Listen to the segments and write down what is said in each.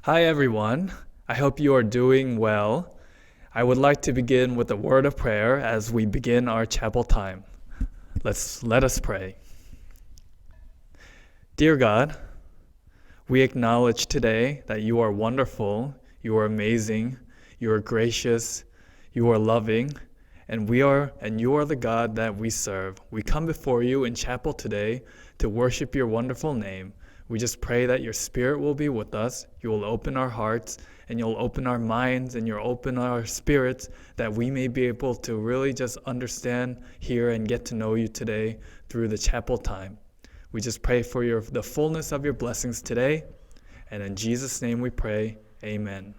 Hi, everyone. I hope you are doing well. I would like to begin with a word of prayer as we begin our chapel time. Let us pray. Dear God, we acknowledge today that you are wonderful, you are amazing, you are gracious, you are loving, and you are the God that we serve. We come before you in chapel today to worship your wonderful name. We just pray that your spirit will be with us. You will open our hearts and you'll open our minds and you'll open our spirits that we may be able to really just understand, hear, and get to know you today through the chapel time. We just pray for the fullness of your blessings today. And in Jesus' name we pray, amen.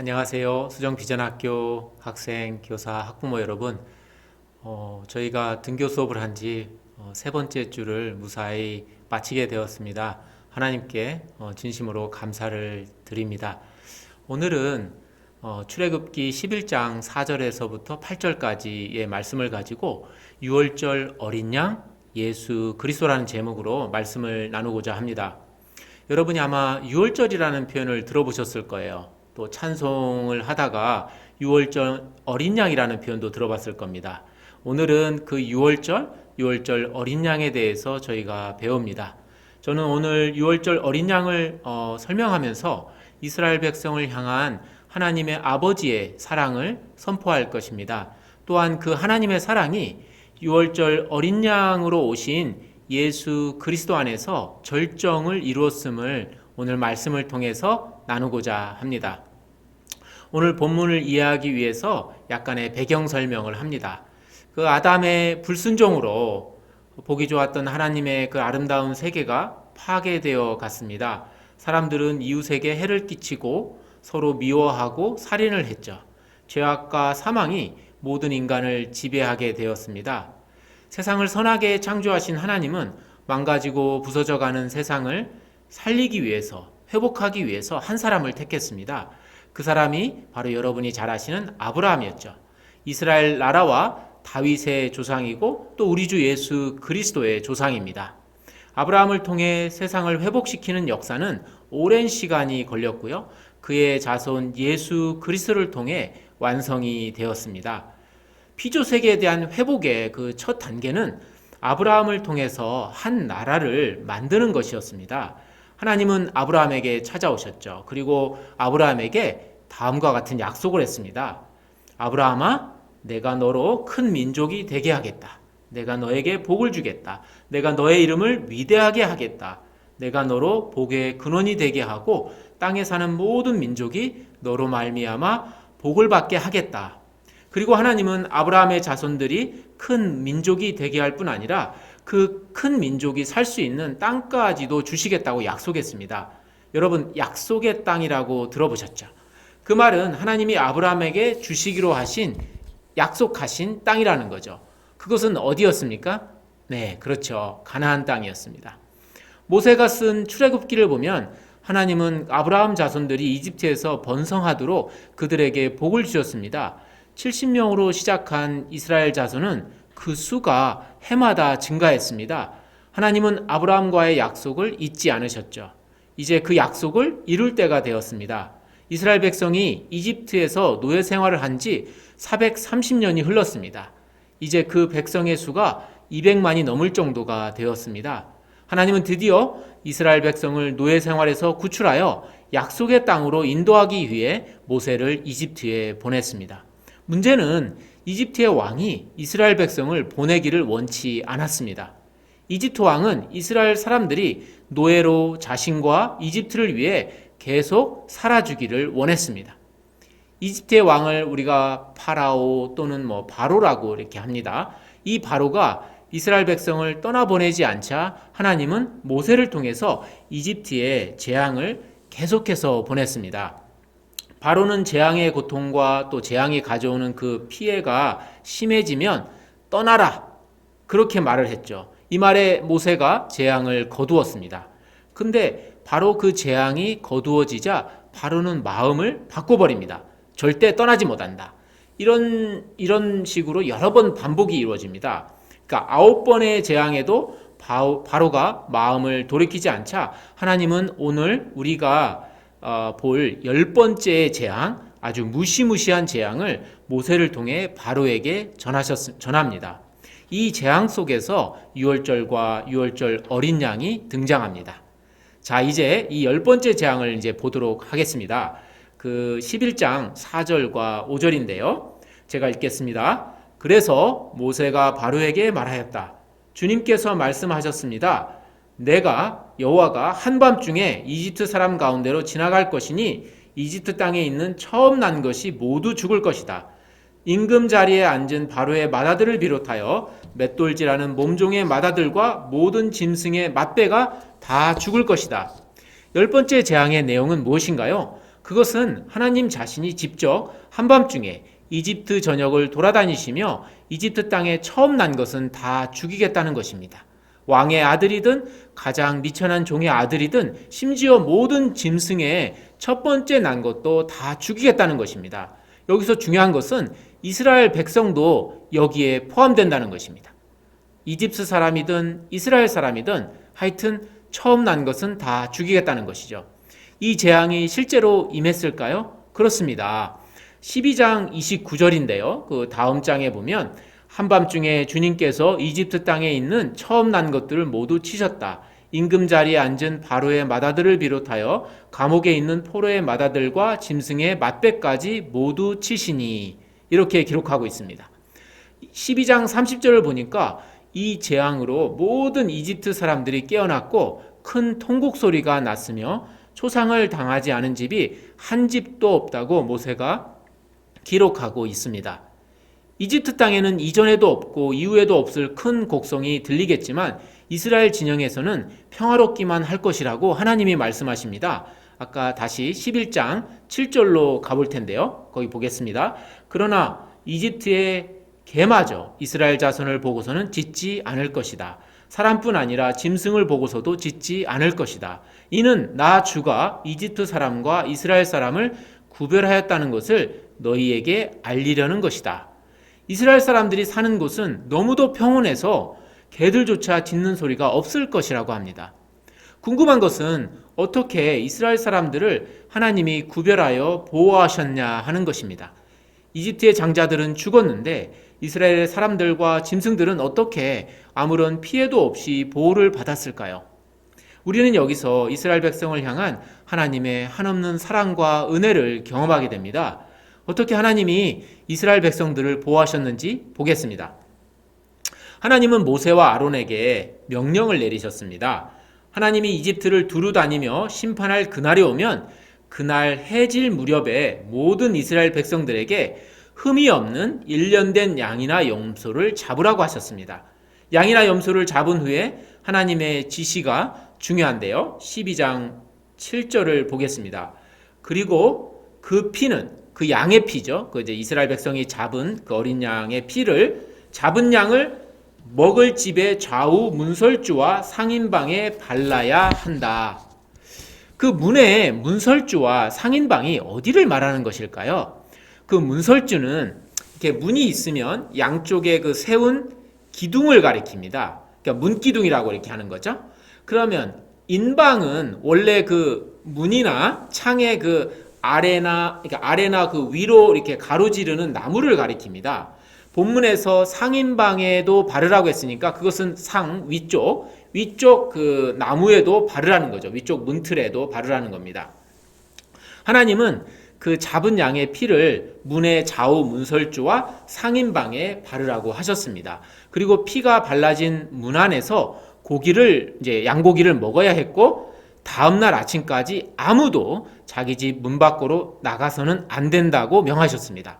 안녕하세요. 수정비전학교 학생, 교사, 학부모 여러분. 저희가 등교 수업을 한 지 세 번째 주를 무사히 마치게 되었습니다. 하나님께 진심으로 감사를 드립니다. 오늘은 출애굽기 11장 4절에서부터 8절까지의 말씀을 가지고 6월절 어린 양 예수 그리스도라는 제목으로 말씀을 나누고자 합니다. 여러분이 아마 6월절이라는 표현을 들어보셨을 거예요. 또 찬송을 하다가 6월절 어린 양이라는 표현도 들어봤을 겁니다. 오늘은 그 6월절 어린 양에 대해서 저희가 배웁니다. 저는 오늘 6월절 어린 양을 설명하면서 이스라엘 백성을 향한 하나님의 아버지의 사랑을 선포할 것입니다. 또한 그 하나님의 사랑이 6월절 어린 양으로 오신 예수 그리스도 안에서 절정을 이루었음을 오늘 말씀을 통해서 나누고자 합니다. 오늘 본문을 이해하기 위해서 약간의 배경 설명을 합니다. 그 아담의 불순종으로 보기 좋았던 하나님의 그 아름다운 세계가 파괴되어 갔습니다. 사람들은 이웃에게 해를 끼치고 서로 미워하고 살인을 했죠. 죄악과 사망이 모든 인간을 지배하게 되었습니다. 세상을 선하게 창조하신 하나님은 망가지고 부서져가는 세상을 살리기 위해서, 회복하기 위해서 한 사람을 택했습니다. 그 사람이 바로 여러분이 잘 아시는 아브라함이었죠. 이스라엘 나라와 다윗의 조상이고 또 우리 주 예수 그리스도의 조상입니다. 아브라함을 통해 세상을 회복시키는 역사는 오랜 시간이 걸렸고요. 그의 자손 예수 그리스도를 통해 완성이 되었습니다. 피조 세계에 대한 회복의 그 첫 단계는 아브라함을 통해서 한 나라를 만드는 것이었습니다. 하나님은 아브라함에게 찾아오셨죠. 그리고 아브라함에게 다음과 같은 약속을 했습니다. 아브라함아, 내가 너로 큰 민족이 되게 하겠다. 내가 너에게 복을 주겠다. 내가 너의 이름을 위대하게 하겠다. 내가 너로 복의 근원이 되게 하고 땅에 사는 모든 민족이 너로 말미암아 복을 받게 하겠다. 그리고 하나님은 아브라함의 자손들이 큰 민족이 되게 할 뿐 아니라 그 큰 민족이 살 수 있는 땅까지도 주시겠다고 약속했습니다. 여러분, 약속의 땅이라고 들어보셨죠? 그 말은 하나님이 아브라함에게 주시기로 하신 약속하신 땅이라는 거죠. 그것은 어디였습니까? 네, 그렇죠. 가나안 땅이었습니다. 모세가 쓴 출애굽기를 보면 하나님은 아브라함 자손들이 이집트에서 번성하도록 그들에게 복을 주셨습니다. 70명으로 시작한 이스라엘 자손은 그 수가 해마다 증가했습니다. 하나님은 아브라함과의 약속을 잊지 않으셨죠. 이제 그 약속을 이룰 때가 되었습니다. 이스라엘 백성이 이집트에서 노예 생활을 한 지 430년이 흘렀습니다. 이제 그 백성의 수가 200만이 넘을 정도가 되었습니다. 하나님은 드디어 이스라엘 백성을 노예 생활에서 구출하여 약속의 땅으로 인도하기 위해 모세를 이집트에 보냈습니다. 문제는 이집트의 왕이 이스라엘 백성을 보내기를 원치 않았습니다. 이집트 왕은 이스라엘 사람들이 노예로 자신과 이집트를 위해 계속 살아주기를 원했습니다. 이집트의 왕을 우리가 파라오 또는 바로라고 이렇게 합니다. 이 바로가 이스라엘 백성을 떠나보내지 않자 하나님은 모세를 통해서 이집트에 재앙을 계속해서 보냈습니다. 바로는 재앙의 고통과 또 재앙이 가져오는 그 피해가 심해지면 떠나라, 그렇게 말을 했죠. 이 말에 모세가 재앙을 거두었습니다. 근데 바로 그 재앙이 거두어지자 바로는 마음을 바꿔버립니다. 절대 떠나지 못한다. 이런 식으로 여러 번 반복이 이루어집니다. 그러니까 9번의 재앙에도 바로가 마음을 돌이키지 않자 하나님은 오늘 우리가 볼 10번째 재앙, 아주 무시무시한 재앙을 모세를 통해 바로에게 전합니다. 이 재앙 속에서 6월절과 6월절 어린 양이 등장합니다. 자, 이제 이 10번째 재앙을 이제 보도록 하겠습니다. 그 11장 4절과 5절인데요. 제가 읽겠습니다. 그래서 모세가 바로에게 말하였다. 주님께서 말씀하셨습니다. 내가 여호와가 한밤중에 이집트 사람 가운데로 지나갈 것이니 이집트 땅에 있는 처음 난 것이 모두 죽을 것이다. 임금 자리에 앉은 바로의 맏아들을 비롯하여 맷돌질하는 몸종의 맏아들과 모든 짐승의 맏배가 다 죽을 것이다. 10번째 재앙의 내용은 무엇인가요? 그것은 하나님 자신이 직접 한밤중에 이집트 전역을 돌아다니시며 이집트 땅에 처음 난 것은 다 죽이겠다는 것입니다. 왕의 아들이든 가장 미천한 종의 아들이든 심지어 모든 짐승의 첫 번째 난 것도 다 죽이겠다는 것입니다. 여기서 중요한 것은 이스라엘 백성도 여기에 포함된다는 것입니다. 이집트 사람이든 이스라엘 사람이든 하여튼 처음 난 것은 다 죽이겠다는 것이죠. 이 재앙이 실제로 임했을까요? 그렇습니다. 12장 29절인데요. 그 다음 장에 보면 한밤중에 주님께서 이집트 땅에 있는 처음 난 것들을 모두 치셨다. 임금 자리에 앉은 바로의 마다들을 비롯하여 감옥에 있는 포로의 마다들과 짐승의 맏배까지 모두 치시니, 이렇게 기록하고 있습니다. 12장 30절을 보니까 이 재앙으로 모든 이집트 사람들이 깨어났고 큰 통곡 소리가 났으며 초상을 당하지 않은 집이 한 집도 없다고 모세가 기록하고 있습니다. 이집트 땅에는 이전에도 없고 이후에도 없을 큰 곡성이 들리겠지만 이스라엘 진영에서는 평화롭기만 할 것이라고 하나님이 말씀하십니다. 아까 다시 11장 7절로 가볼 텐데요. 거기 보겠습니다. 그러나 이집트의 개마저 이스라엘 자손을 보고서는 짖지 않을 것이다. 사람뿐 아니라 짐승을 보고서도 짖지 않을 것이다. 이는 나 주가 이집트 사람과 이스라엘 사람을 구별하였다는 것을 너희에게 알리려는 것이다. 이스라엘 사람들이 사는 곳은 너무도 평온해서 개들조차 짖는 소리가 없을 것이라고 합니다. 궁금한 것은 어떻게 이스라엘 사람들을 하나님이 구별하여 보호하셨냐 하는 것입니다. 이집트의 장자들은 죽었는데 이스라엘의 사람들과 짐승들은 어떻게 아무런 피해도 없이 보호를 받았을까요? 우리는 여기서 이스라엘 백성을 향한 하나님의 한없는 사랑과 은혜를 경험하게 됩니다. 어떻게 하나님이 이스라엘 백성들을 보호하셨는지 보겠습니다. 하나님은 모세와 아론에게 명령을 내리셨습니다. 하나님이 이집트를 두루 다니며 심판할 그날이 오면 그날 해질 무렵에 모든 이스라엘 백성들에게 흠이 없는 1년 된 양이나 염소를 잡으라고 하셨습니다. 양이나 염소를 잡은 후에 하나님의 지시가 중요한데요. 12장 7절을 보겠습니다. 그리고 그 피는, 그 양의 피죠. 그 이제 이스라엘 백성이 잡은 그 어린 양의 피를, 잡은 양을 먹을 집의 좌우 문설주와 상인방에 발라야 한다. 그 문의 문설주와 상인방이 어디를 말하는 것일까요? 그 문설주는 이렇게 문이 있으면 양쪽에 그 세운 기둥을 가리킵니다. 그러니까 문기둥이라고 이렇게 하는 거죠. 그러면 인방은 원래 그 문이나 창의 그 아래나 그 위로 이렇게 가로지르는 나무를 가리킵니다. 본문에서 상인방에도 바르라고 했으니까 그것은 위쪽 그 나무에도 바르라는 거죠. 위쪽 문틀에도 바르라는 겁니다. 하나님은 그 잡은 양의 피를 문의 좌우 문설주와 상인방에 바르라고 하셨습니다. 그리고 피가 발라진 문 안에서 양고기를 먹어야 했고 다음날 아침까지 아무도 자기 집 문 밖으로 나가서는 안 된다고 명하셨습니다.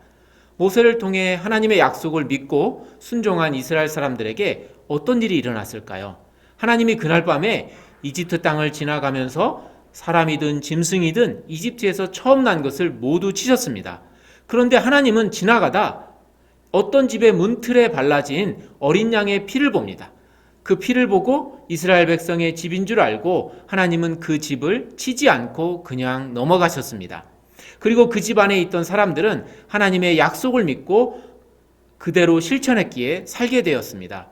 모세를 통해 하나님의 약속을 믿고 순종한 이스라엘 사람들에게 어떤 일이 일어났을까요? 하나님이 그날 밤에 이집트 땅을 지나가면서 사람이든 짐승이든 이집트에서 처음 난 것을 모두 치셨습니다. 그런데 하나님은 지나가다 어떤 집의 문틀에 발라진 어린 양의 피를 봅니다. 그 피를 보고 이스라엘 백성의 집인 줄 알고 하나님은 그 집을 치지 않고 그냥 넘어가셨습니다. 그리고 그 집 안에 있던 사람들은 하나님의 약속을 믿고 그대로 실천했기에 살게 되었습니다.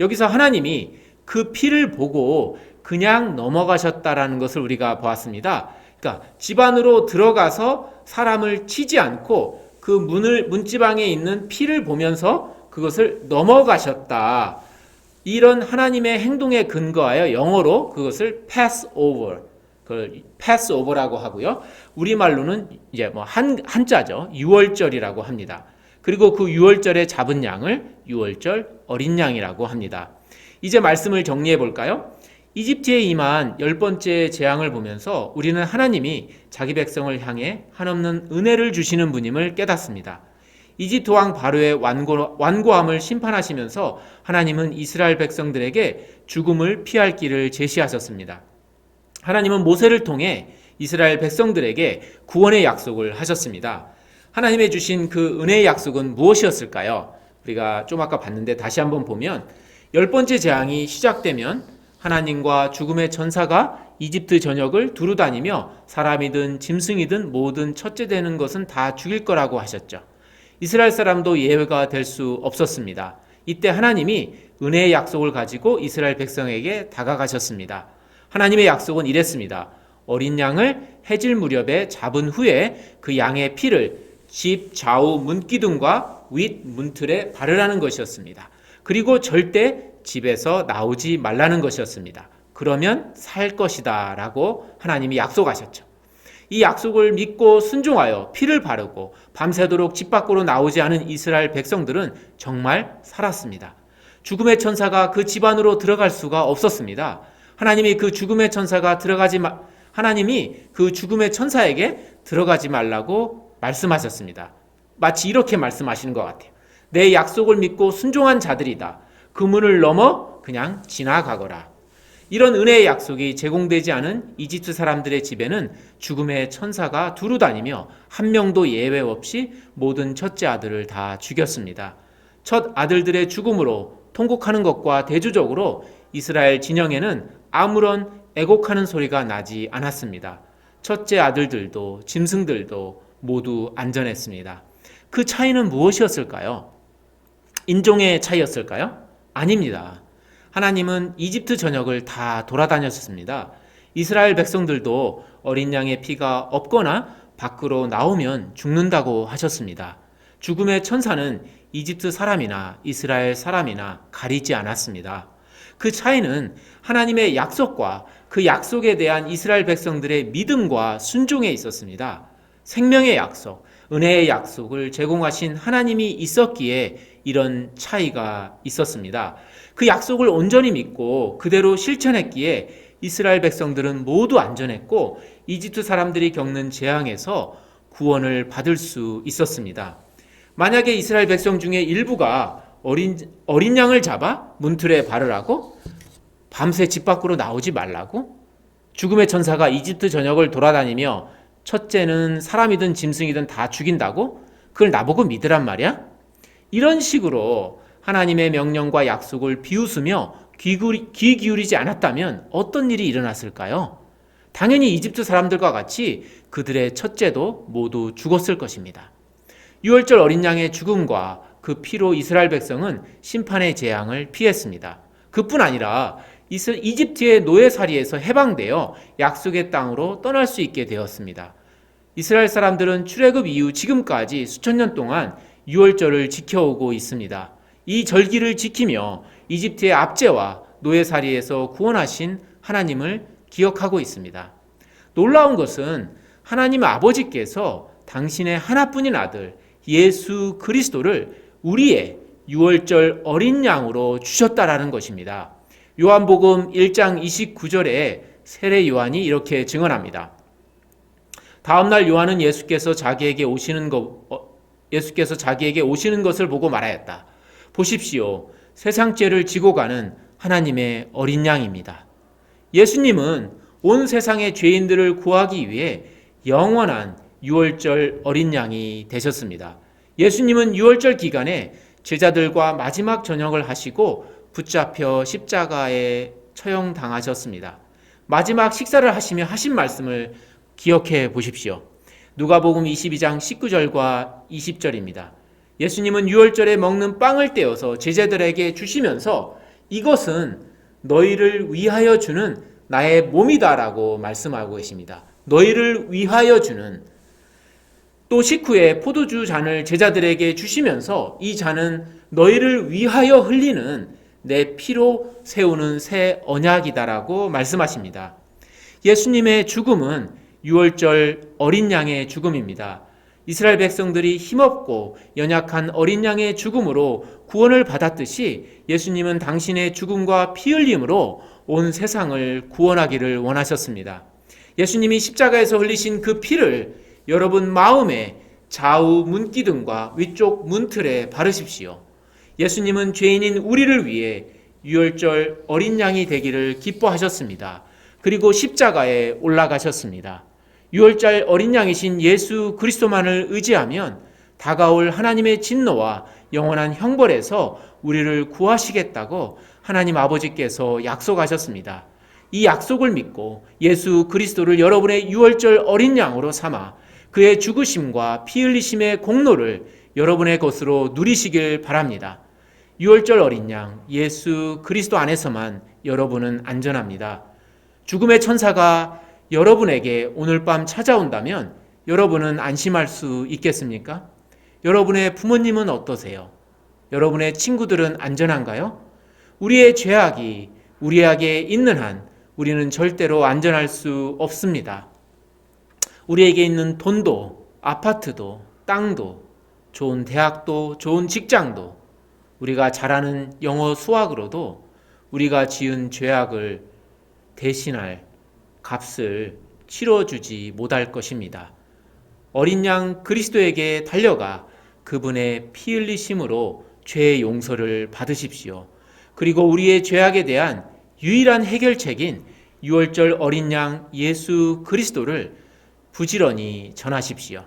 여기서 하나님이 그 피를 보고 그냥 넘어가셨다라는 것을 우리가 보았습니다. 그러니까 집 안으로 들어가서 사람을 치지 않고 그 문지방에 있는 피를 보면서 그것을 넘어가셨다. 이런 하나님의 행동에 근거하여 영어로 그것을 Passover, 그걸 Passover라고 하고요. 우리말로는 이제 한자죠. 유월절이라고 합니다. 그리고 그 유월절에 잡은 양을 유월절 어린 양이라고 합니다. 이제 말씀을 정리해 볼까요? 이집트에 임한 10번째 재앙을 보면서 우리는 하나님이 자기 백성을 향해 한없는 은혜를 주시는 분임을 깨닫습니다. 이집트 왕 바로의 완고함을 심판하시면서 하나님은 이스라엘 백성들에게 죽음을 피할 길을 제시하셨습니다. 하나님은 모세를 통해 이스라엘 백성들에게 구원의 약속을 하셨습니다. 하나님의 주신 그 은혜의 약속은 무엇이었을까요? 우리가 좀 아까 봤는데 다시 한번 보면 10번째 재앙이 시작되면 하나님과 죽음의 천사가 이집트 전역을 두루다니며 사람이든 짐승이든 모든 첫째 되는 것은 다 죽일 거라고 하셨죠. 이스라엘 사람도 예외가 될 수 없었습니다. 이때 하나님이 은혜의 약속을 가지고 이스라엘 백성에게 다가가셨습니다. 하나님의 약속은 이랬습니다. 어린 양을 해질 무렵에 잡은 후에 그 양의 피를 집 좌우 문기둥과 윗 문틀에 바르라는 것이었습니다. 그리고 절대 집에서 나오지 말라는 것이었습니다. 그러면 살 것이다 라고 하나님이 약속하셨죠. 이 약속을 믿고 순종하여 피를 바르고 밤새도록 집 밖으로 나오지 않은 이스라엘 백성들은 정말 살았습니다. 죽음의 천사가 그 집 안으로 들어갈 수가 없었습니다. 하나님이 그 죽음의 천사에게 들어가지 말라고 말씀하셨습니다. 마치 이렇게 말씀하시는 것 같아요. 내 약속을 믿고 순종한 자들이다. 그 문을 넘어 그냥 지나가거라. 이런 은혜의 약속이 제공되지 않은 이집트 사람들의 집에는 죽음의 천사가 두루다니며 한 명도 예외 없이 모든 첫째 아들을 다 죽였습니다. 첫 아들들의 죽음으로 통곡하는 것과 대조적으로 이스라엘 진영에는 아무런 애곡하는 소리가 나지 않았습니다. 첫째 아들들도 짐승들도 모두 안전했습니다. 그 차이는 무엇이었을까요? 인종의 차이였을까요? 아닙니다. 하나님은 이집트 전역을 다 돌아다녔습니다. 이스라엘 백성들도 어린 양의 피가 없거나 밖으로 나오면 죽는다고 하셨습니다. 죽음의 천사는 이집트 사람이나 이스라엘 사람이나 가리지 않았습니다. 그 차이는 하나님의 약속과 그 약속에 대한 이스라엘 백성들의 믿음과 순종에 있었습니다. 생명의 약속, 은혜의 약속을 제공하신 하나님이 있었기에 이런 차이가 있었습니다. 그 약속을 온전히 믿고 그대로 실천했기에 이스라엘 백성들은 모두 안전했고 이집트 사람들이 겪는 재앙에서 구원을 받을 수 있었습니다. 만약에 이스라엘 백성 중에 일부가 어린 양을 잡아 문틀에 바르라고, 밤새 집 밖으로 나오지 말라고, 죽음의 천사가 이집트 전역을 돌아다니며 첫째는 사람이든 짐승이든 다 죽인다고, 그걸 나보고 믿으란 말이야? 이런 식으로 하나님의 명령과 약속을 비웃으며 귀 기울이지 않았다면 어떤 일이 일어났을까요? 당연히 이집트 사람들과 같이 그들의 첫째도 모두 죽었을 것입니다. 유월절 어린 양의 죽음과 그 피로 이스라엘 백성은 심판의 재앙을 피했습니다. 그뿐 아니라 이집트의 노예살이에서 해방되어 약속의 땅으로 떠날 수 있게 되었습니다. 이스라엘 사람들은 출애굽 이후 지금까지 수천 년 동안 유월절을 지켜오고 있습니다. 이 절기를 지키며 이집트의 압제와 노예살이에서 구원하신 하나님을 기억하고 있습니다. 놀라운 것은 하나님 아버지께서 당신의 하나뿐인 아들 예수 그리스도를 우리의 유월절 어린 양으로 주셨다라는 것입니다. 요한복음 1장 29절에 세례 요한이 이렇게 증언합니다. 다음날 요한은 예수께서 자기에게 오시는 것을 보고 말하였다. 보십시오. 세상 죄를 지고 가는 하나님의 어린 양입니다. 예수님은 온 세상의 죄인들을 구하기 위해 영원한 유월절 어린 양이 되셨습니다. 예수님은 유월절 기간에 제자들과 마지막 저녁을 하시고 붙잡혀 십자가에 처형당하셨습니다. 마지막 식사를 하시며 하신 말씀을 기억해 보십시오. 누가복음 22장 19절과 20절입니다. 예수님은 유월절에 먹는 빵을 떼어서 제자들에게 주시면서 이것은 너희를 위하여 주는 나의 몸이다라고 말씀하고 계십니다. 너희를 위하여 주는. 또 식후에 포도주 잔을 제자들에게 주시면서 이 잔은 너희를 위하여 흘리는 내 피로 세우는 새 언약이다라고 말씀하십니다. 예수님의 죽음은 유월절 어린 양의 죽음입니다. 이스라엘 백성들이 힘없고 연약한 어린 양의 죽음으로 구원을 받았듯이 예수님은 당신의 죽음과 피 흘림으로 온 세상을 구원하기를 원하셨습니다. 예수님이 십자가에서 흘리신 그 피를 여러분 마음의 좌우 문기둥과 위쪽 문틀에 바르십시오. 예수님은 죄인인 우리를 위해 유월절 어린 양이 되기를 기뻐하셨습니다. 그리고 십자가에 올라가셨습니다. 유월절 어린 양이신 예수 그리스도만을 의지하면 다가올 하나님의 진노와 영원한 형벌에서 우리를 구하시겠다고 하나님 아버지께서 약속하셨습니다. 이 약속을 믿고 예수 그리스도를 여러분의 유월절 어린 양으로 삼아 그의 죽으심과 피 흘리심의 공로를 여러분의 것으로 누리시길 바랍니다. 유월절 어린 양 예수 그리스도 안에서만 여러분은 안전합니다. 죽음의 천사가 여러분에게 오늘 밤 찾아온다면 여러분은 안심할 수 있겠습니까? 여러분의 부모님은 어떠세요? 여러분의 친구들은 안전한가요? 우리의 죄악이 우리에게 있는 한 우리는 절대로 안전할 수 없습니다. 우리에게 있는 돈도, 아파트도, 땅도, 좋은 대학도, 좋은 직장도, 우리가 잘하는 영어 수학으로도 우리가 지은 죄악을 대신할 값을 치러주지 못할 것입니다. 어린 양 그리스도에게 달려가 그분의 피 흘리심으로 죄의 용서를 받으십시오. 그리고 우리의 죄악에 대한 유일한 해결책인 유월절 어린 양 예수 그리스도를 부지런히 전하십시오.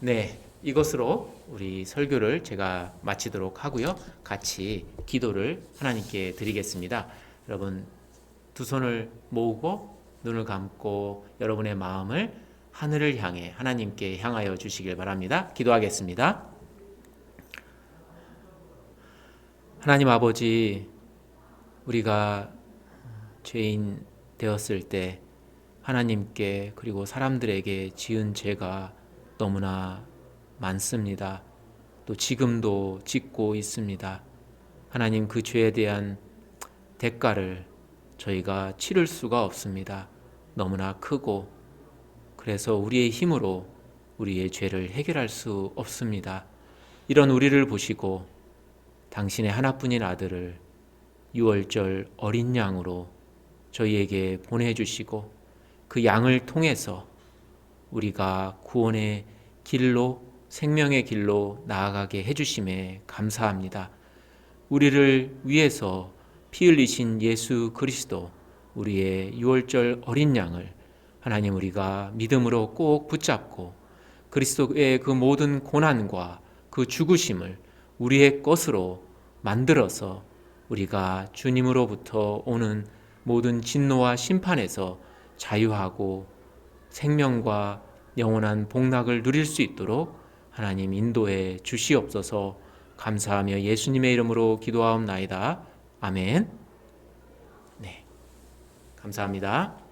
네, 이것으로 우리 설교를 제가 마치도록 하고요. 같이 기도를 하나님께 드리겠습니다. 여러분 두 손을 모으고 눈을 감고 여러분의 마음을 하늘을 향해 하나님께 향하여 주시길 바랍니다. 기도하겠습니다. 하나님 아버지, 우리가 죄인 되었을 때 하나님께 그리고 사람들에게 지은 죄가 너무나 많습니다. 또 지금도 짓고 있습니다. 하나님, 그 죄에 대한 대가를 저희가 치를 수가 없습니다. 너무나 크고, 그래서 우리의 힘으로 우리의 죄를 해결할 수 없습니다. 이런 우리를 보시고 당신의 하나뿐인 아들을 유월절 어린 양으로 저희에게 보내주시고 그 양을 통해서 우리가 구원의 길로, 생명의 길로 나아가게 해주심에 감사합니다. 우리를 위해서 피 흘리신 예수 그리스도, 우리의 유월절 어린 양을 하나님, 우리가 믿음으로 꼭 붙잡고 그리스도의 그 모든 고난과 그 죽으심을 우리의 것으로 만들어서 우리가 주님으로부터 오는 모든 진노와 심판에서 자유하고 생명과 영원한 복락을 누릴 수 있도록 하나님 인도해 주시옵소서. 감사하며 예수님의 이름으로 기도하옵나이다. 아멘. 네, 감사합니다.